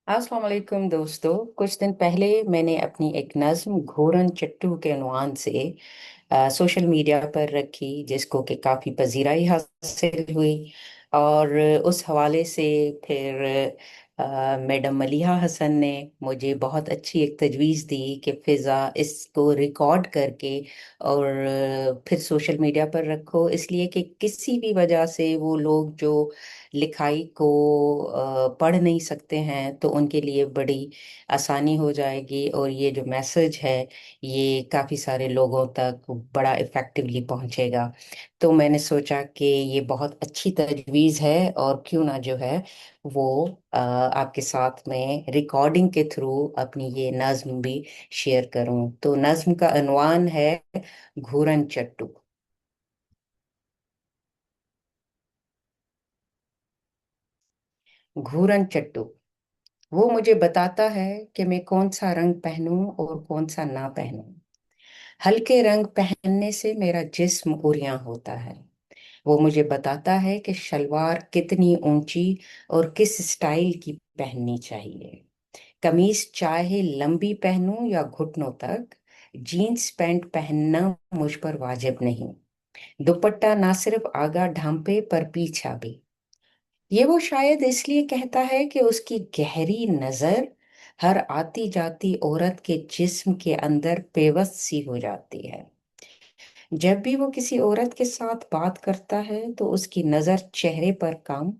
अस्सलाम वालेकुम दोस्तों। कुछ दिन पहले मैंने अपनी एक नज्म घूरन चट्टू के अनवान से सोशल मीडिया पर रखी, जिसको कि काफ़ी पजीराई हासिल हुई। और उस हवाले से फिर मैडम मलिहा हसन ने मुझे बहुत अच्छी एक तजवीज़ दी कि फ़िज़ा इसको रिकॉर्ड करके और फिर सोशल मीडिया पर रखो, इसलिए कि किसी भी वजह से वो लोग जो लिखाई को पढ़ नहीं सकते हैं तो उनके लिए बड़ी आसानी हो जाएगी, और ये जो मैसेज है ये काफ़ी सारे लोगों तक बड़ा इफ़ेक्टिवली पहुंचेगा। तो मैंने सोचा कि ये बहुत अच्छी तजवीज़ है, और क्यों ना जो है वो आपके साथ में रिकॉर्डिंग के थ्रू अपनी ये नज्म भी शेयर करूं। तो नज्म का अनवान है घूरन चट्टू। घूरन चट्टू। वो मुझे बताता है कि मैं कौन सा रंग पहनूं और कौन सा ना पहनूं। हल्के रंग पहनने से मेरा जिस्म उरियां होता है। वो मुझे बताता है कि शलवार कितनी ऊंची और किस स्टाइल की पहननी चाहिए। कमीज चाहे लंबी पहनूं या घुटनों तक, जीन्स पैंट पहनना मुझ पर वाजिब नहीं। दुपट्टा ना सिर्फ आगा ढांपे पर पीछा भी। ये वो शायद इसलिए कहता है कि उसकी गहरी नजर हर आती जाती औरत के जिस्म के अंदर पेवस्त सी हो जाती है। जब भी वो किसी औरत के साथ बात करता है तो उसकी नजर चेहरे पर कम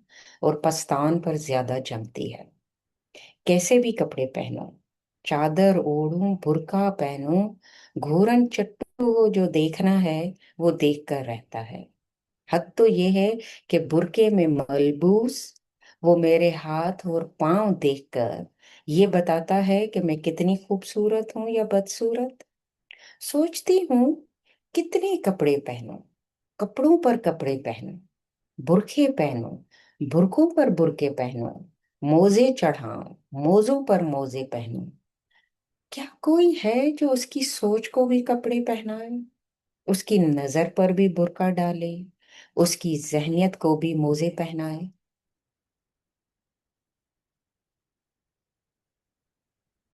और पस्तान पर ज्यादा जमती है। कैसे भी कपड़े पहनो, चादर ओढ़ूं बुर्का पहनूं, घूरन चट्टू को जो देखना है वो देख कर रहता है। हद तो ये है कि बुर्के में मलबूस वो मेरे हाथ और पांव देखकर ये बताता है कि मैं कितनी खूबसूरत हूं या बदसूरत। सोचती हूँ कितने कपड़े पहनूं, कपड़ों पर कपड़े पहनूं, बुरखे पहनूं, बुरखों पर बुरके पहनूं, मोजे चढ़ाऊं, मोजों पर मोजे पहनूं। क्या कोई है जो उसकी सोच को भी कपड़े पहनाए, उसकी नजर पर भी बुर्का डाले, उसकी जहनियत को भी मोजे पहनाए।